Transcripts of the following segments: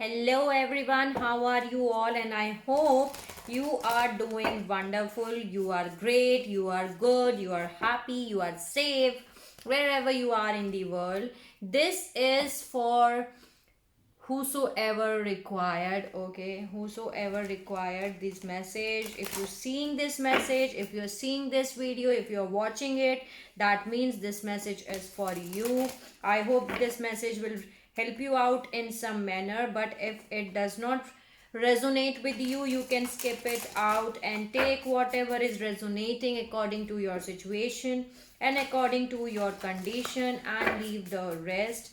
Hello everyone, how are you all? And I hope you are doing wonderful, you are great, you are good, you are happy, you are safe wherever you are in the world. This is for whosoever required, okay? Whosoever required this message. If you're seeing this message, if you're seeing this video, if you're watching it, that means this message is for you. I hope this message will help you out in some manner, but if it does not resonate with you, you can skip it out and take whatever is resonating according to your situation and according to your condition and leave the rest.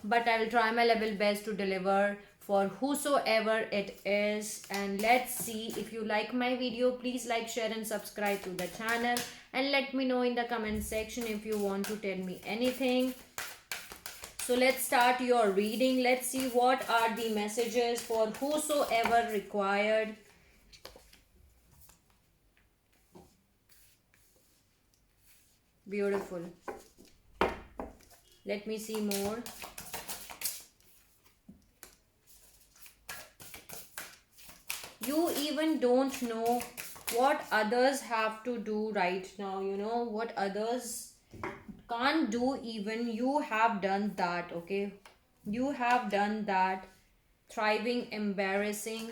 But I'll try my level best to deliver for whosoever it is. And let's see, if you like my video, please like, share and subscribe to the channel, and let me know in the comment section if you want to tell me anything. So let's start your reading. Let's see what are the messages for whosoever required. Beautiful. Let me see more. You even don't know what others have to do right now. You know what others can't do, even you have done that, okay? You have done that. Thriving, embarrassing,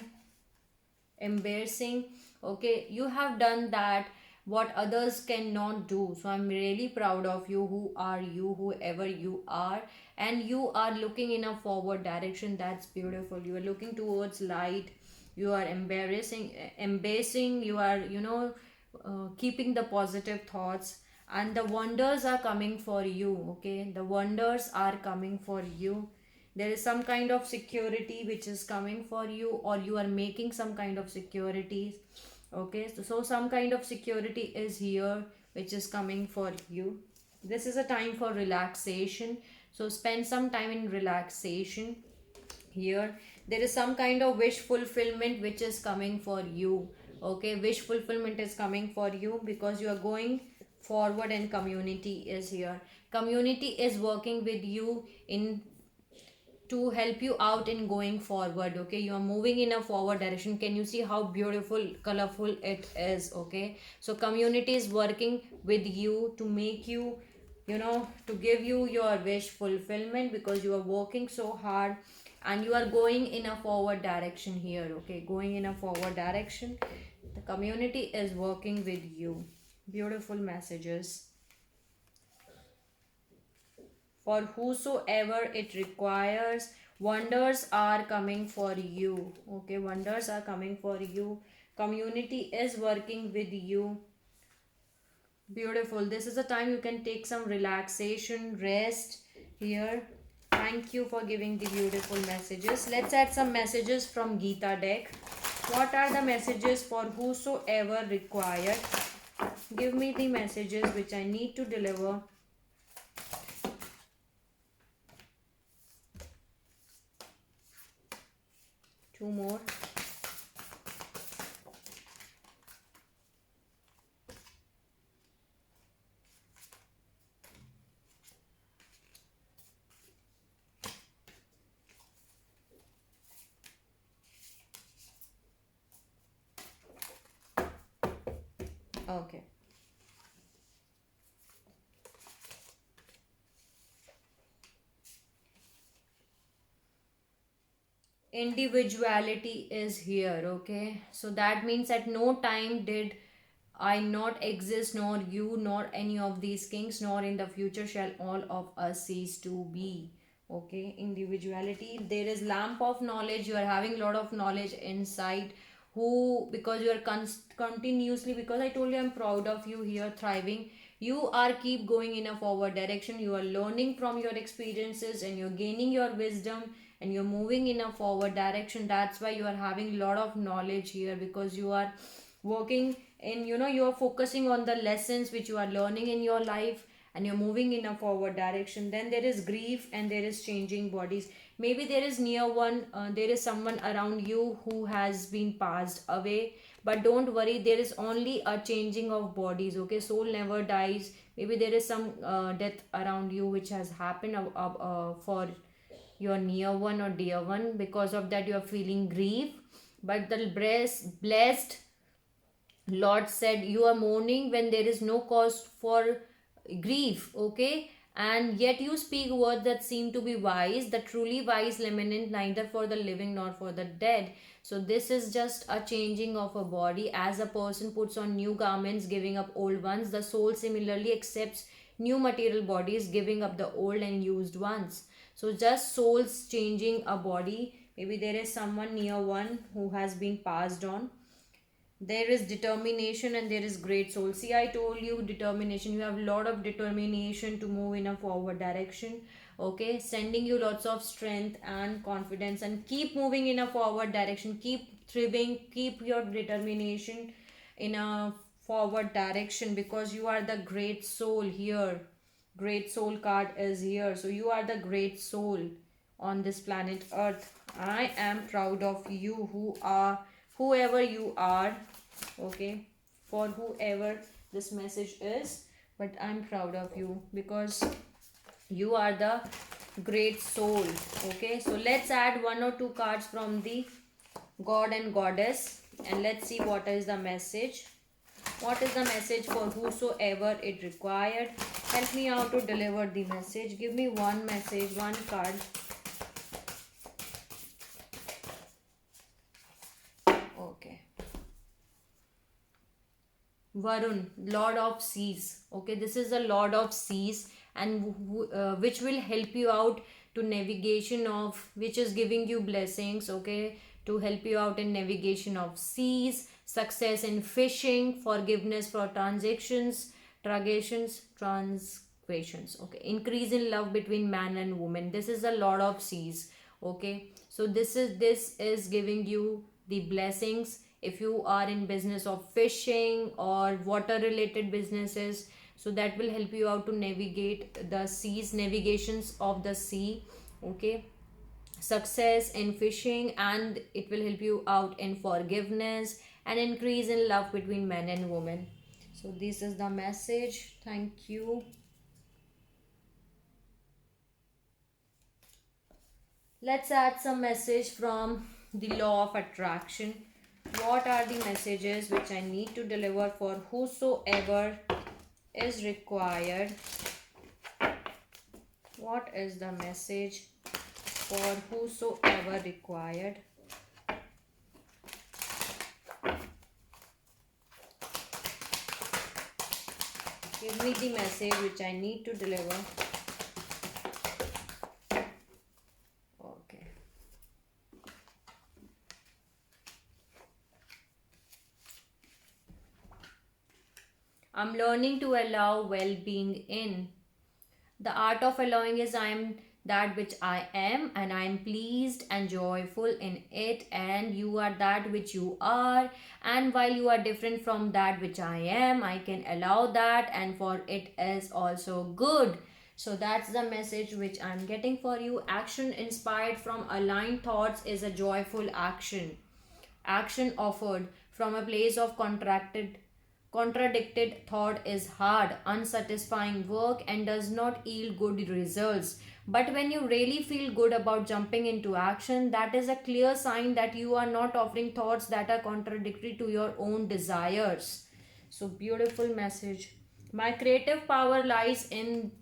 okay? You have done that what others cannot do. So I'm really proud of you. Who are you, whoever you are? And you are looking in a forward direction. That's beautiful. You are looking towards light. You are embracing, you are, keeping the positive thoughts, and the wonders are coming for you, okay? The wonders are coming for you. There is some kind of security which is coming for you, or you are making some kind of securities, okay? So some kind of security is here which is coming for you. This is a time for relaxation, so spend some time in relaxation here. There is some kind of wish fulfillment which is coming for you, okay? Wish fulfillment is coming for you because you are going forward, and community is here. Community is working with you in to help you out in going forward, okay? You are moving in a forward direction. Can you see how beautiful, colorful it is, okay? So community is working with you to make you, to give you your wish fulfillment, because you are working so hard and you are going in a forward direction here, okay? Going in a forward direction. The community is working with you. Beautiful messages for whosoever it requires. Wonders are coming for you, okay? Wonders are coming for you. Community is working with you. Beautiful. This is a time you can take some relaxation, rest here. Thank you for giving the beautiful messages. Let's add some messages from Gita deck. What are the messages for whosoever required? Give me the messages which I need to deliver. Two more. Okay. Individuality is here, okay? So that means at no time did I not exist, nor you, nor any of these kings, nor in the future shall all of us cease to be, okay? Individuality. There is lamp of knowledge. You are having a lot of knowledge inside, who, because you are continuously, because I told you I'm proud of you here, thriving. You are keep going in a forward direction. You are learning from your experiences, and you're gaining your wisdom, and you're moving in a forward direction. That's why you are having a lot of knowledge here, because you are working in, you are focusing on the lessons which you are learning in your life, and you're moving in a forward direction. Then there is grief, and there is changing bodies. Maybe there is near one, there is someone around you who has been passed away, but don't worry, there is only a changing of bodies, okay? Soul never dies. Maybe there is some death around you which has happened for your near one or dear one. Because of that, you are feeling grief. But the blessed Lord said you are mourning when there is no cause for grief, okay? And yet you speak words that seem to be wise. The truly wise lament neither for the living nor for the dead. So this is just a changing of a body. As a person puts on new garments, giving up old ones, the soul similarly accepts new material bodies, giving up the old and used ones. So just souls changing a body. Maybe there is someone near one who has been passed on. There is determination and there is great soul. See, I told you determination. You have a lot of determination to move in a forward direction. Okay, sending you lots of strength and confidence, and keep moving in a forward direction. Keep thriving, keep your determination in a forward direction, because you are the great soul here. Great soul card is here. So you are the great soul on this planet Earth. I am proud of you, whoever you are, okay, for whoever this message is, but I'm proud of you because you are the great soul. Okay, so let's add one or two cards from the God and Goddess, and let's see what is the message. What is the message for whosoever it required? Help me out to deliver the message. Give me one message, one card. Okay. Varun, Lord of Seas. Okay, this is the Lord of Seas, and which will help you out to navigation of, which is giving you blessings. Okay, to help you out in navigation of seas, success in fishing, forgiveness for transgressions. Okay, increase in love between man and woman. This is a Lord of Seas. Okay, so this is giving you the blessings if you are in business of fishing or water related businesses. So that will help you out to navigate the seas, navigations of the sea. Okay, success in fishing, and it will help you out in forgiveness and increase in love between men and women. So this is the message. Thank you. Let's add some message from the law of attraction. What are the messages which I need to deliver for whosoever is required? What is the message for whosoever required? Give me the message which I need to deliver. Okay. I'm learning to allow well-being in. The art of allowing is I am that which I am, and I am pleased and joyful in it, and you are that which you are, and while you are different from that which I am, I can allow that, and for it is also good. So that's the message which I'm getting for you. Action inspired from aligned thoughts is a joyful action. Action offered from a place of contradicted thought is hard, unsatisfying work and does not yield good results. But when you really feel good about jumping into action, that is a clear sign that you are not offering thoughts that are contradictory to your own desires. So beautiful message. My creative power lies in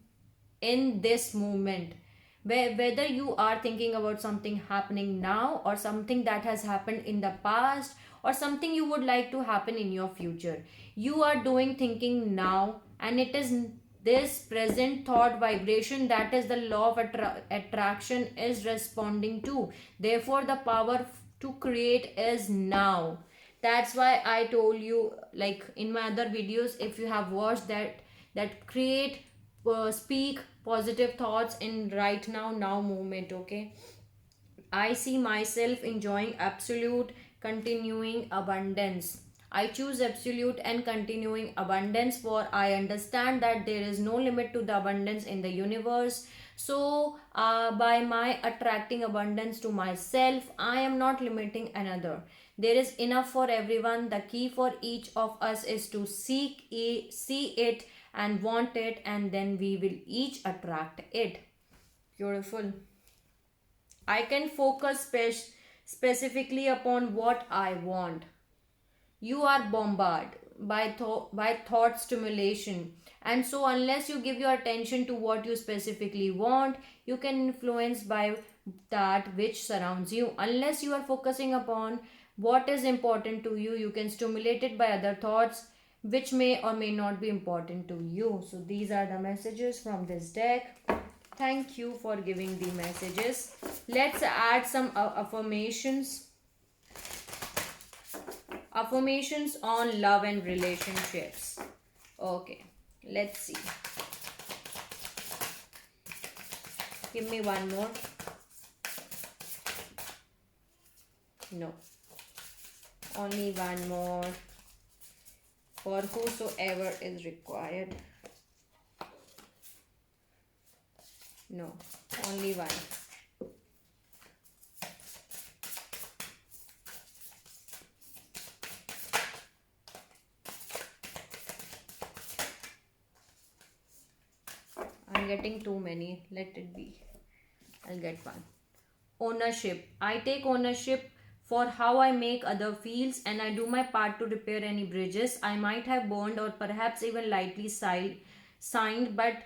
this moment. Whether you are thinking about something happening now, or something that has happened in the past, or something you would like to happen in your future, you are doing thinking now, and it is this present thought vibration that is the law of attraction is responding to. Therefore the power to create is now. That's why I told you, like in my other videos, if you have watched that create, speak positive thoughts in right now moment. Okay, I see myself enjoying absolute continuing abundance. I choose absolute and continuing abundance, for I understand that there is no limit to the abundance in the universe. So, by my attracting abundance to myself, I am not limiting another. There is enough for everyone. The key for each of us is to see it and want it, and then we will each attract it. Beautiful. I can focus specifically upon what I want. You are bombarded by thought stimulation, and so unless you give your attention to what you specifically want, you can influence by that which surrounds you. Unless you are focusing upon what is important to you, you can stimulate it by other thoughts which may or may not be important to you. So these are the messages from this deck. Thank you for giving the messages. Let's add some affirmations. Affirmations on love and relationships. Okay, let's see. Give me one more. No. Only one more. For whosoever is required. No. Only one. I'm getting too many. Let it be. I'll get one. Ownership. I take ownership for how I make other feels, and I do my part to repair any bridges I might have burned or perhaps even lightly signed. But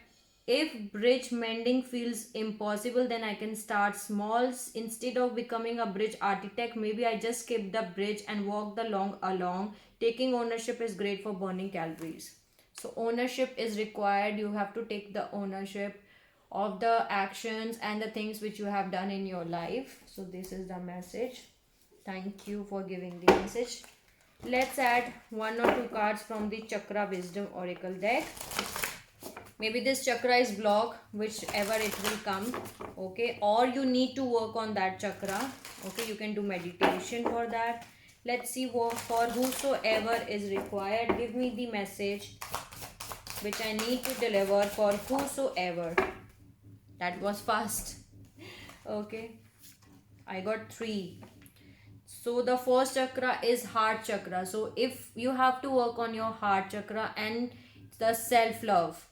if bridge mending feels impossible, then I can start small. Instead of becoming a bridge architect, maybe I just skip the bridge and walk the long along. Taking ownership is great for burning calories. So ownership is required. You have to take the ownership of the actions and the things which you have done in your life. So this is the message. Thank you for giving the message. Let's add one or two cards from the Chakra Wisdom Oracle deck. Maybe this chakra is blocked, whichever it will come. Okay, or you need to work on that chakra. Okay, you can do meditation for that. Let's see what for whosoever is required. Give me the message which I need to deliver for whosoever. That was fast. Okay, I got 3. So the first chakra is heart chakra. So if you have to work on your heart chakra and the self love,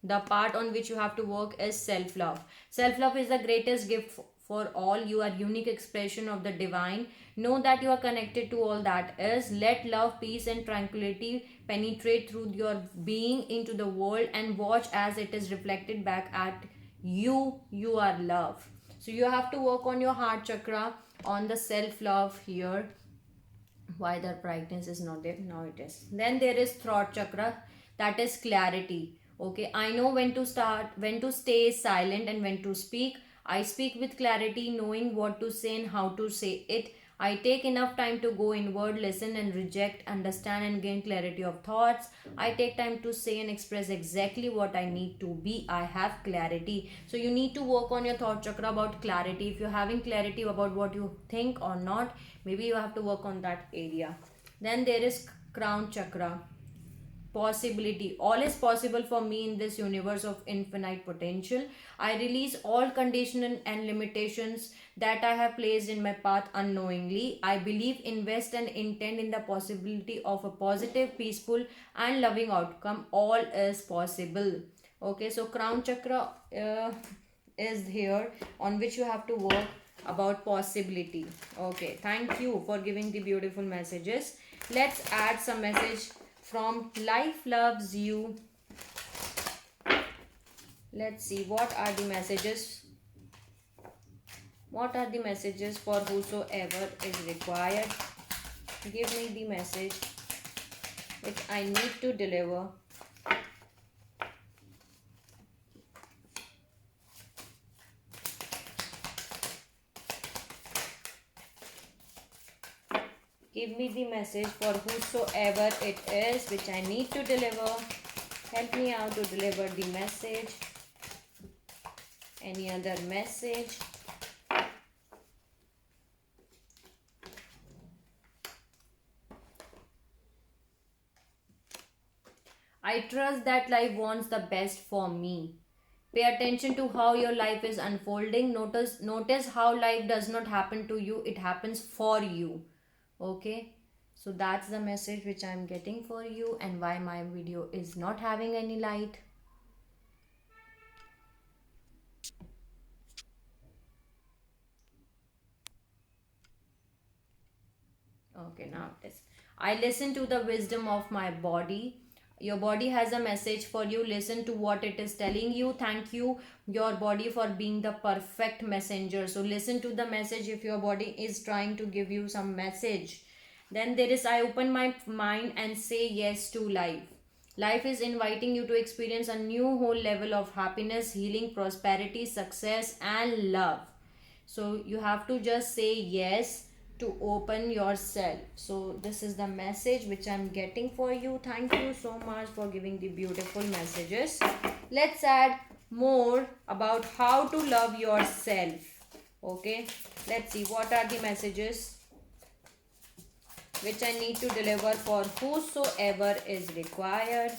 the part on which you have to work is self love. Self love is the greatest gift for all. You are unique expression of the divine. Know that you are connected to all that is. Let love, peace and tranquility penetrate through your being into the world, and watch as it is reflected back at you. You are love. So you have to work on your heart chakra, on the self love here. Why the brightness is not there? Now it is. Then there is throat chakra, that is clarity. Okay, I know when to start, when to stay silent and when to speak. I speak with clarity, knowing what to say and how to say it. I take enough time to go inward, listen and reject, understand and gain clarity of thoughts. I take time to say and express exactly what I need to be. I have clarity. So you need to work on your thought chakra about clarity. If you're having clarity about what you think or not, maybe you have to work on that area. Then there is crown chakra. Possibility. All is possible for me in this universe of infinite potential. I release all conditions and limitations that I have placed in my path unknowingly. I believe, invest and intend in the possibility of a positive, peaceful and loving outcome. All is possible. Okay, so crown chakra is here, on which you have to work about possibility. Okay, thank you for giving the beautiful messages. Let's add some message from Life Loves You. Let's see what are the messages. What are the messages for whosoever is required? Give me the message which I need to deliver. Give me the message for whosoever it is which I need to deliver. Help me out to deliver the message. Any other message? I trust that life wants the best for me. Pay attention to how your life is unfolding. Notice how life does not happen to you, it happens for you. Okay, so that's the message which I'm getting for you, and why my video is not having any light. Okay, now this. I listen to the wisdom of my body. Your body has a message for you. Listen to what it is telling you. Thank you, your body, for being the perfect messenger. So listen to the message if your body is trying to give you some message. Then there is, I open my mind and say yes to life. Life is inviting you to experience a new whole level of happiness, healing, prosperity, success, and love. So you have to just say yes to open yourself. So this is the message which I'm getting for you. Thank you so much for giving the beautiful messages. Let's add more about how to love yourself. Okay, let's see what are the messages which I need to deliver for whosoever is required.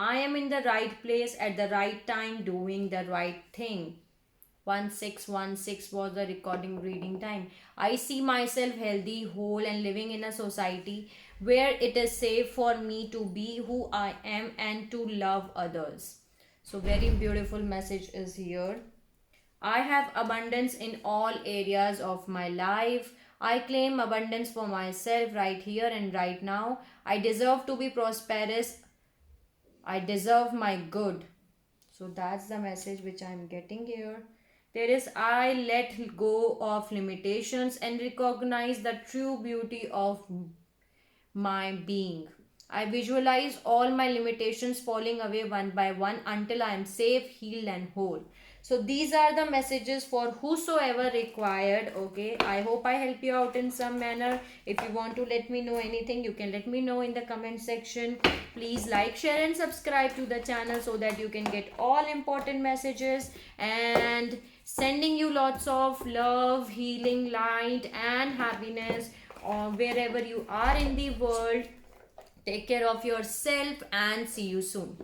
I am in the right place at the right time doing the right thing. 1616 was the recording reading time. I see myself healthy, whole, and living in a society where it is safe for me to be who I am and to love others. So, very beautiful message is here. I have abundance in all areas of my life. I claim abundance for myself right here and right now. I deserve to be prosperous. I deserve my good. So that's the message which I'm getting here. There is, I let go of limitations and recognize the true beauty of my being. I visualize all my limitations falling away one by one until I am safe, healed, and whole. So these are the messages for whosoever required. Okay, I hope I help you out in some manner. If you want to let me know anything, you can let me know in the comment section. Please like, share, and subscribe to the channel so that you can get all important messages, and sending you lots of love, healing, light, and happiness wherever you are in the world. Take care of yourself and see you soon.